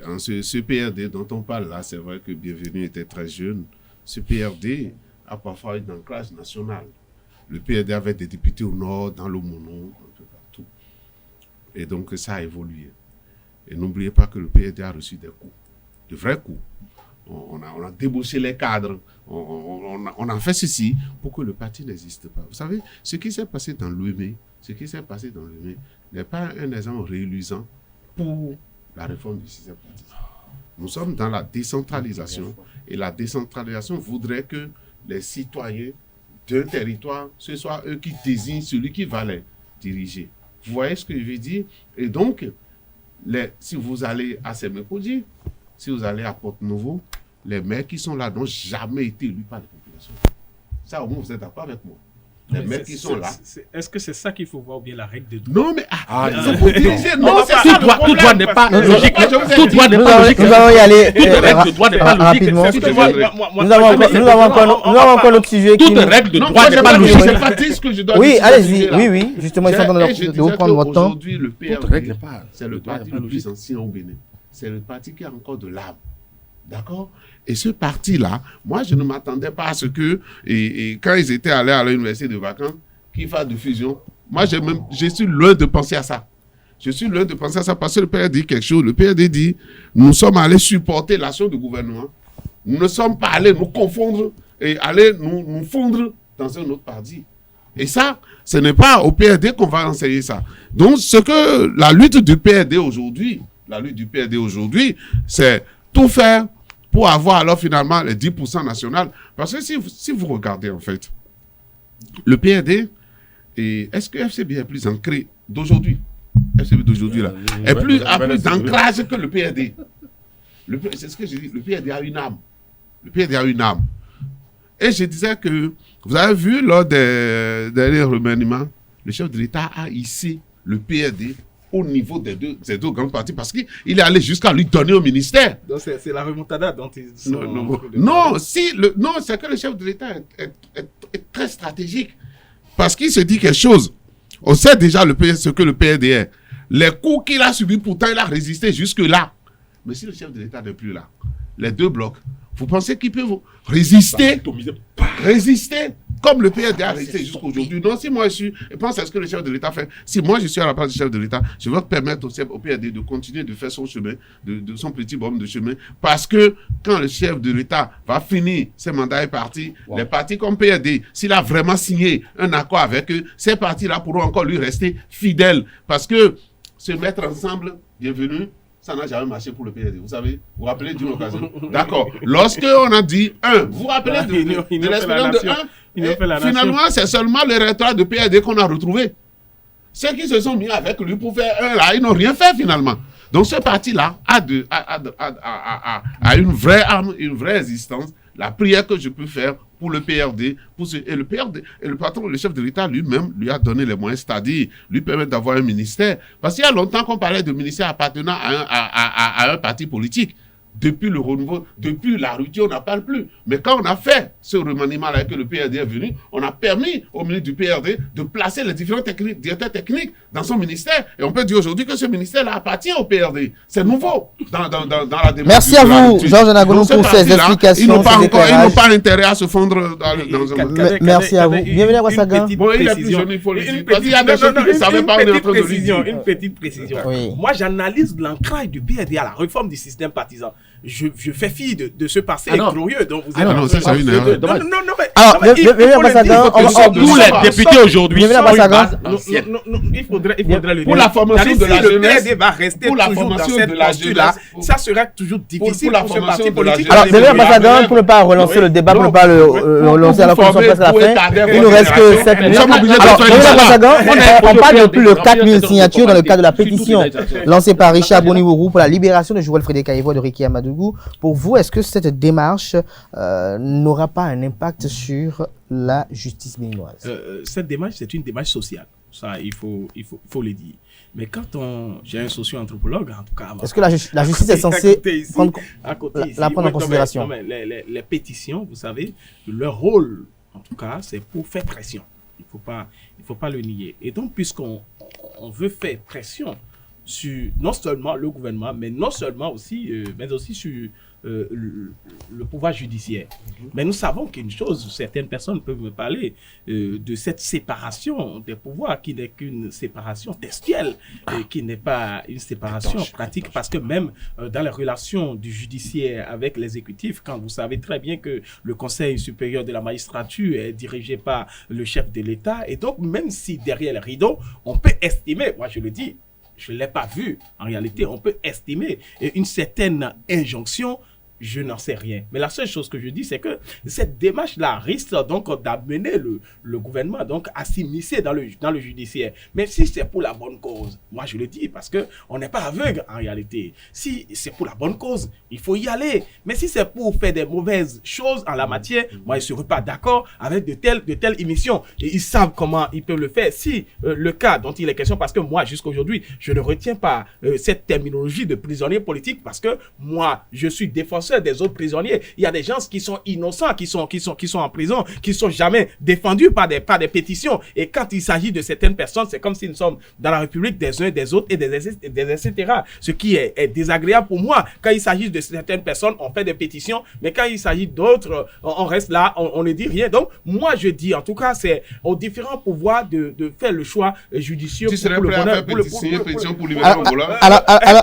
en ce PRD dont on parle là, c'est vrai que Bienvenue était très jeune. Ce PRD a parfois un ancrage national. Le PRD avait des députés au nord, dans le Mono, un peu partout. Et donc ça a évolué. Et n'oubliez pas que le PRD a reçu des coups, de vrais coups. On a débauché les cadres, on a fait ceci pour que le parti n'existe pas. Vous savez, ce qui s'est passé dans l'UEME, n'est pas un exemple réluisant pour la réforme du système partisan. Nous sommes dans la décentralisation et la décentralisation voudrait que les citoyens d'un territoire, ce soit eux qui désignent celui qui va les diriger. Vous voyez ce que je veux dire? Et donc, si vous allez à Sémékodji, si vous allez à Porte-Nouveau, les maires qui sont là n'ont jamais été élus par les populations. Ça, au moins, vous êtes d'accord avec moi. Les mecs qui sont là. Est-ce que c'est ça qu'il faut voir ou bien la règle de droit? Non, mais c'est pour diriger. Non, c'est ça. Tout droit n'est pas logique. Tout droit n'est pas logique. Nous allons y aller règle de droit n'est pas logique. Nous avons encore notre sujet. Toute règle de droit n'est pas logique. C'est pas ce que je dois dire. Oui, allez-y. Oui, justement, ils sont dans de prendre votre temps. Aujourd'hui, le PRD, c'est le parti le plus ancien au Bénin. C'est le parti qui a encore de l'âme. D'accord? Et ce parti-là, moi, je ne m'attendais pas à ce que, et quand ils étaient allés à l'université de vacances, qu'ils fassent de fusion. Moi, je suis loin de penser à ça. Je suis loin de penser à ça parce que le PRD dit quelque chose. Le PRD dit, nous sommes allés supporter l'action du gouvernement. Nous ne sommes pas allés nous confondre et aller nous fondre dans un autre parti. Et ça, ce n'est pas au PRD qu'on va enseigner ça. Donc, la lutte du PRD aujourd'hui, c'est tout faire pour avoir alors finalement les 10% national. Parce que si vous regardez en fait, le PRD, est-ce que FCB est plus ancré d'aujourd'hui? FCB d'aujourd'hui là, a plus d'ancrage que le PRD. C'est ce que je dis, le PRD a une âme. Le PRD a une âme. Et je disais que, vous avez vu lors des derniers remaniements, le chef de l'État a hissé le PRD au niveau des deux grands partis parce qu'il est allé jusqu'à lui donner au ministère. Donc c'est la remontada dont ils sont... Non, c'est que le chef de l'État est très stratégique parce qu'il se dit quelque chose. On sait déjà ce que le PRD est. Les coups qu'il a subis, pourtant il a résisté jusque-là. Mais si le chef de l'État n'est plus là, les deux blocs, vous pensez qu'ils peuvent résister comme le PRD a résisté jusqu'aujourd'hui? Non, si moi je pense à ce que le chef de l'État fait. Si moi je suis à la place du chef de l'État, je vais permettre au PRD de continuer de faire son chemin, de son petit bonhomme de chemin. Parce que quand le chef de l'État va finir, ses mandats est parti, les partis comme PRD, s'il a vraiment signé un accord avec eux, ces partis-là pourront encore lui rester fidèles. Parce que se mettre ensemble, bienvenue, ça n'a jamais marché pour le PRD. Vous savez, vous vous rappelez d'une occasion. D'accord. Lorsque on a dit 1, vous vous rappelez de l'expérience de 1, finalement, c'est seulement le résultat de PRD qu'on a retrouvé. Ceux qui se sont mis avec lui pour faire 1, là, ils n'ont rien fait finalement. Donc ce parti-là a une vraie âme, une vraie existence. La prière que je peux faire pour le PRD, et le patron, le chef de l'État lui-même, lui a donné les moyens, c'est-à-dire lui permettre d'avoir un ministère. Parce qu'il y a longtemps qu'on parlait de ministère appartenant à un parti politique. Depuis le renouveau, depuis la rupture, on n'en parle plus. Mais quand on a fait ce remaniement-là que le PRD est venu, on a permis au ministre du PRD de placer les différents directeurs techniques dans son ministère. Et on peut dire aujourd'hui que ce ministère-là appartient au PRD. C'est nouveau dans la démarche. Merci à vous, Georges Anagono, pour ces explications. Ils n'ont pas intérêt à se fondre dans un... Merci à vous. Bienvenue à Wassaga. Bon, il est plus jeune, il faut le dire. Il y a des choses qui ne savaient pas, on est en train de le dire. Une petite précision. Moi, j'analyse l'ancrage du PRD à la réforme du système partisan. je fais fi de ce passé glorieux dont vous êtes. Non, c'est une erreur. Non, mais. Alors, tous les députés aujourd'hui sont une base ancienne. Il faudrait le dire. Pour la formation de la jeunesse. Le va rester toujours dans cette posture-là. Ça sera toujours difficile pour ce parti politique. Alors, Désolé, ambassadeur, pour ne pas relancer le débat, pour ne pas le relancer à la commission presque à la fin, il nous reste que 7 minutes. Alors, on parle de plus de 4000 signatures dans le cadre de la pétition lancée par Richard Boniwourou pour la libération de Joël Frédéric Aïvo et de Ricky Amadougou. Pour vous, est-ce que cette démarche n'aura pas un impact sur la justice béninoise? Cette démarche, c'est une démarche sociale. Ça, il faut le dire. Mais quand j'ai un socio-anthropologue, en tout cas... Est-ce que la justice est censée la prendre en considération? Non, mais les pétitions, vous savez, leur rôle, en tout cas, c'est pour faire pression. Il faut pas le nier. Et donc, puisqu'on veut faire pression sur non seulement le gouvernement, mais aussi sur le pouvoir judiciaire. Mais nous savons qu'une chose, certaines personnes peuvent me parler de cette séparation des pouvoirs qui n'est qu'une séparation textuelle et qui n'est pas une séparation pratique, parce que même dans les relations du judiciaire avec l'exécutif, quand vous savez très bien que le Conseil supérieur de la magistrature est dirigé par le chef de l'État, et donc même si derrière le rideau, on peut estimer, moi je le dis, je ne l'ai pas vu. En réalité, on peut estimer une certaine injonction. Je n'en sais rien. Mais la seule chose que je dis, c'est que cette démarche-là risque donc d'amener le gouvernement donc à s'immiscer dans le judiciaire. Mais si c'est pour la bonne cause, moi je le dis parce qu'on n'est pas aveugle en réalité. Si c'est pour la bonne cause, il faut y aller. Mais si c'est pour faire des mauvaises choses en la matière, moi je ne serai pas d'accord avec de telles émissions. Et ils savent comment ils peuvent le faire. Si le cas dont il est question, parce que moi jusqu'à aujourd'hui, je ne retiens pas cette terminologie de prisonnier politique, parce que moi je suis défenseur des autres prisonniers. Il y a des gens qui sont innocents, qui sont en prison, qui sont jamais défendus par des pétitions. Et quand il s'agit de certaines personnes, c'est comme si nous sommes dans la République des uns, des autres et des etc. Ce qui est désagréable pour moi. Quand il s'agit de certaines personnes, on fait des pétitions, mais quand il s'agit d'autres, on reste là, on ne dit rien. Donc, moi, je dis, en tout cas, c'est aux différents pouvoirs de faire le choix judicieux. Tu serais prêt à faire pétition pour libérer Angola?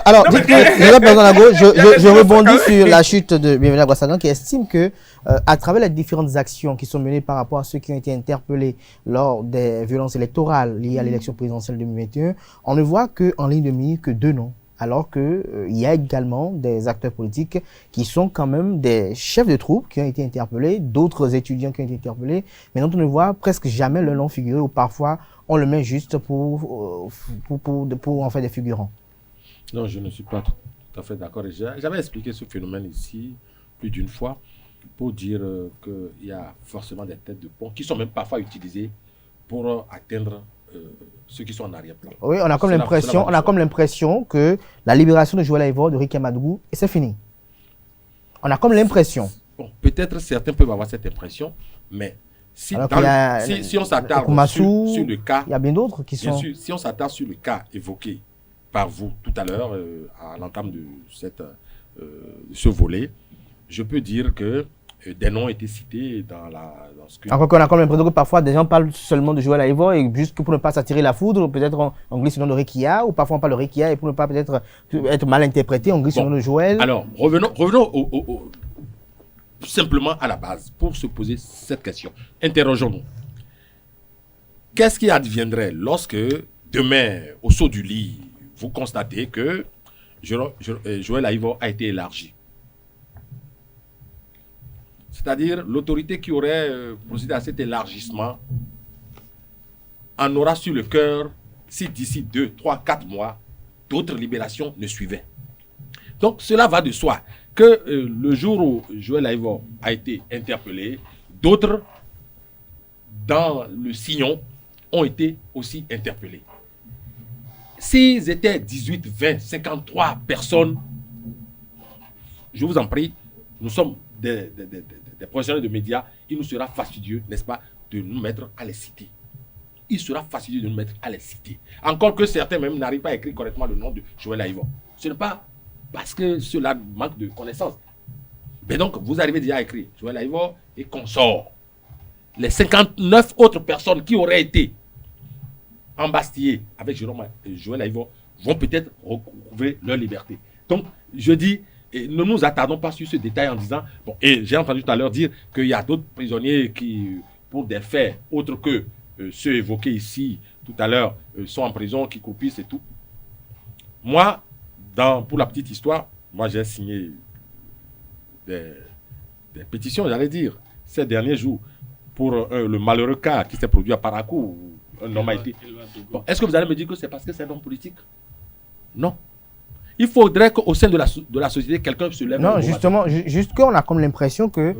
Alors, je rebondis sur la chute de Bienvenue à Brassagan, qui estime que à travers les différentes actions qui sont menées par rapport à ceux qui ont été interpellés lors des violences électorales liées à l'élection présidentielle 2021, on ne voit qu'en ligne de mire que 2 noms, alors qu'il y a également des acteurs politiques qui sont quand même des chefs de troupes qui ont été interpellés, d'autres étudiants qui ont été interpellés, mais dont on ne voit presque jamais le nom figurer, ou parfois on le met juste pour en faire des figurants. Non, je ne suis pas tout à fait d'accord. J'avais expliqué ce phénomène ici plus d'une fois pour dire qu'il y a forcément des têtes de pont qui sont même parfois utilisées pour atteindre ceux qui sont en arrière-plan. Oui, on a comme l'impression que la libération de Joël Aïvo, de Ricky Amadougou, c'est fini. On a comme l'impression. Bon, peut-être certains peuvent avoir cette impression, mais si on s'attarde sur le cas, il y a bien d'autres qui sont. Sûr, si on s'attarde sur le cas évoqué par vous tout à l'heure, à l'entame de ce volet, je peux dire que des noms ont été cités dans ce que... Encore qu'on a comme l'impression que parfois des gens parlent seulement de Joël Aïvo et juste pour ne pas s'attirer la foudre, peut-être on glisse le nom de Rekia, ou parfois on parle de Rekia et pour ne pas peut-être être mal interprété, on glisse le nom de Joël. Alors, revenons simplement à la base pour se poser cette question. Interrogeons-nous. Qu'est-ce qui adviendrait lorsque demain, au saut du lit, vous constatez que Joël Aïvo a été élargi? C'est-à-dire l'autorité qui aurait procédé à cet élargissement en aura sur le cœur si d'ici 2, 3, 4 mois, d'autres libérations ne suivaient. Donc cela va de soi que le jour où Joël Aïvo a été interpellé, d'autres dans le sillon ont été aussi interpellés. S'ils étaient 18, 20, 53 personnes, je vous en prie, nous sommes des professionnels de médias, il nous sera fastidieux, n'est-ce pas, de nous mettre à les citer. Il sera fastidieux de nous mettre à les citer. Encore que certains même n'arrivent pas à écrire correctement le nom de Joël Aïvo. Ce n'est pas parce que cela manque de connaissances. Mais donc, vous arrivez déjà à écrire Joël Aïvo et consorts. Les 59 autres personnes qui auraient été embastillées avec Joël Aïvo vont peut-être recouvrer leur liberté. Donc, je dis, Et ne nous attardons pas sur ce détail en disant... Bon, et j'ai entendu tout à l'heure dire qu'il y a d'autres prisonniers qui, pour des faits autres que ceux évoqués ici tout à l'heure, sont en prison, qui croupissent et tout. Moi, pour la petite histoire, moi j'ai signé des pétitions, j'allais dire, ces derniers jours, pour le malheureux cas qui s'est produit à Parakou, où un homme a été... Bon, est-ce que vous allez me dire que c'est parce que c'est un homme politique? Non. Il faudrait qu'au sein de la société, quelqu'un se lève. Non, justement, juste qu'on a comme l'impression que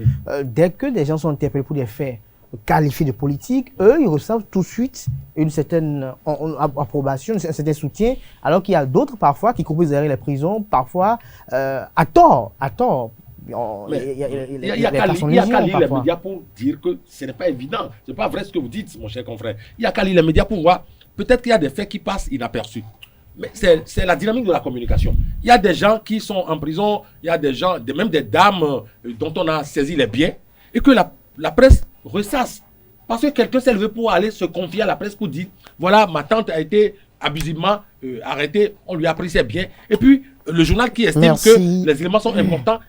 dès que des gens sont interpellés pour des faits qualifiés de politiques, eux, ils reçoivent tout de suite une certaine approbation, un certain soutien, alors qu'il y a d'autres parfois qui croupissent derrière les prisons, parfois à tort. Il y a qu'à lire les médias pour dire que ce n'est pas évident. Ce n'est pas vrai ce que vous dites, mon cher confrère. Il y a qu'à lire les médias pour voir. Peut-être qu'il y a des faits qui passent inaperçus. Mais c'est la dynamique de la communication. Il y a des gens qui sont en prison, il y a des gens, même des dames dont on a saisi les biens, et que la presse ressasse. Parce que quelqu'un s'est levé pour aller se confier à la presse pour dire, voilà, ma tante a été abusivement arrêtée, on lui a pris ses biens. Et puis, le journal qui estime que les éléments sont importants,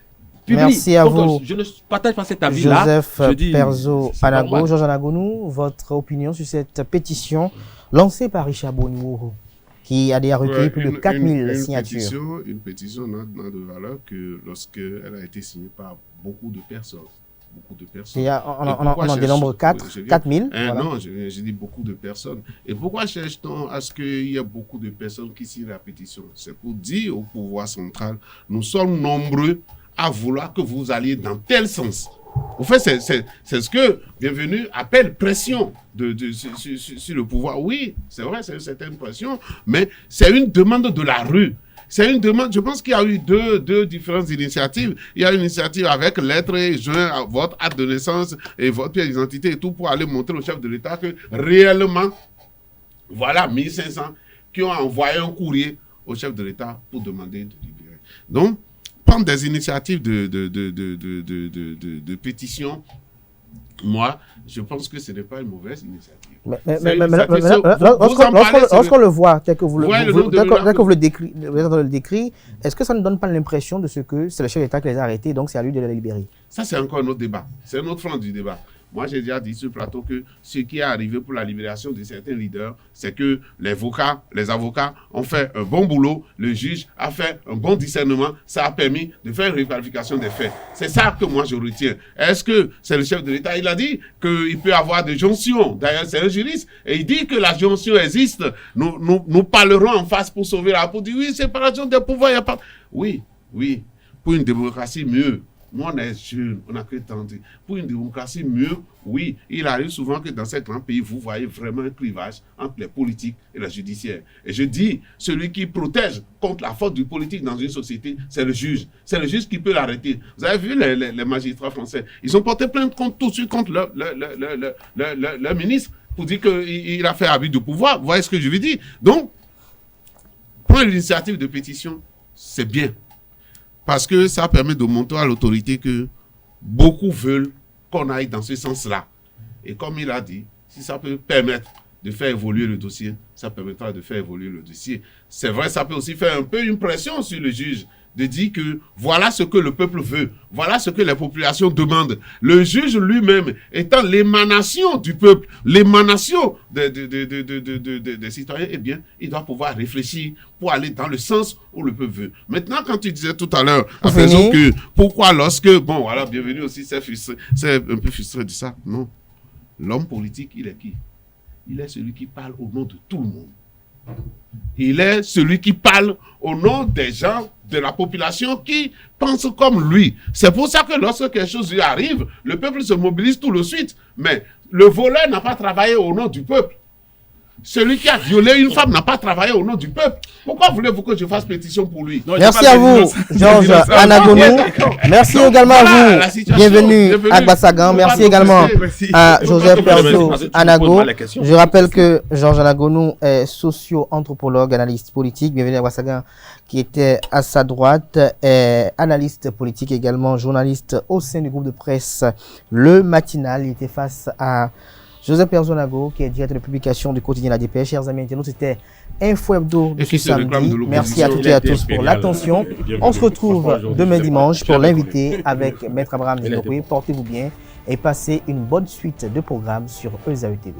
publie. Merci à vous. Je ne partage pas cet avis-là. Joseph Perzo Anago, Georges Anagounou, votre opinion sur cette pétition lancée par Richard Bonimouro, qui a déjà recueilli plus de 4000 signatures. Une pétition n'a de valeur que lorsqu'elle a été signée par beaucoup de personnes. On en dénombre 4000. Voilà. Non, je dis beaucoup de personnes. Et pourquoi cherche-t-on à ce qu'il y ait beaucoup de personnes qui signent la pétition? C'est pour dire au pouvoir central, nous sommes nombreux à vouloir que vous alliez dans tel sens. En fait, c'est ce que Bienvenue appelle pression sur le pouvoir. Oui, c'est vrai, c'est une certaine pression, mais c'est une demande de la rue. C'est une demande, je pense qu'il y a eu deux différentes initiatives. Il y a une initiative avec lettre et joint à votre acte de naissance et votre pièce d'identité et tout pour aller montrer au chef de l'État que réellement, voilà 1500 qui ont envoyé un courrier au chef de l'État pour demander de libérer. Donc, prendre des initiatives de pétition, moi, je pense que ce n'est pas une mauvaise initiative. Lorsqu'on le voit, tel que vous le décrivez, est-ce que ça ne donne pas l'impression de ce que c'est le chef d'État qui les a arrêtés, donc c'est à lui de les libérer? Ça, c'est encore un autre débat. C'est un autre front du débat. Moi, j'ai déjà dit sur le plateau que ce qui est arrivé pour la libération de certains leaders, c'est que les avocats ont fait un bon boulot, le juge a fait un bon discernement, ça a permis de faire une requalification des faits. C'est ça que moi je retiens. Est-ce que c'est le chef de l'État? Il a dit qu'il peut y avoir des jonctions. D'ailleurs, c'est un juriste et il dit que la jonction existe. Nous parlerons en face pour sauver la peau. Il dit oui, séparation des pouvoirs, il n'y a pas... Oui, pour une démocratie mieux. Nous, on est jeunes, on a que tenté. Pour une démocratie mieux, oui, il arrive souvent que dans ces grands pays, vous voyez vraiment un clivage entre les politiques et la judiciaire. Et je dis, celui qui protège contre la faute du politique dans une société, c'est le juge. C'est le juge qui peut l'arrêter. Vous avez vu les magistrats français, ils ont porté plainte tout de suite contre leur ministre pour dire qu'il a fait abus de pouvoir. Vous voyez ce que je veux dire? Donc, prendre l'initiative de pétition, c'est bien. Parce que ça permet de montrer à l'autorité que beaucoup veulent qu'on aille dans ce sens-là. Et comme il a dit, si ça peut permettre de faire évoluer le dossier, ça permettra de faire évoluer le dossier. C'est vrai, ça peut aussi faire un peu une pression sur le juge, de dire que voilà ce que le peuple veut, voilà ce que les populations demandent. Le juge lui-même étant l'émanation du peuple, l'émanation des citoyens, eh bien, il doit pouvoir réfléchir pour aller dans le sens où le peuple veut. Maintenant, quand tu disais tout à l'heure, à raison que pourquoi lorsque, bon, voilà, Bienvenue aussi, c'est un peu frustré de ça. Non. L'homme politique, il est qui? Il est celui qui parle au nom de tout le monde. Il est celui qui parle au nom des gens de la population qui pensent comme lui. C'est pour ça que lorsque quelque chose lui arrive, le peuple se mobilise tout de suite. Mais le voleur n'a pas travaillé au nom du peuple. Celui qui a violé une femme n'a pas travaillé au nom du peuple. Pourquoi voulez-vous que je fasse pétition pour lui? Non, merci à vous, Georges Anagounou. Merci également à vous. Bienvenue à Gbassagan. Merci également à Joseph Perzo Anago. Je rappelle que Georges Anagounou est socio-anthropologue, analyste politique. Bienvenue à Gbassagan, qui était à sa droite, est analyste politique également, journaliste au sein du groupe de presse Le Matinal. Il était face à Joseph Perzonago, qui est directeur de publication du quotidien La Dépêche. Chers amis internautes, c'était Info Hebdo de ce samedi. Merci à toutes et à tous pour l'attention. On se retrouve demain dimanche pour l'invité avec Maître Abraham Dinokoui. Portez-vous bien et passez une bonne suite de programmes sur ESAE TV.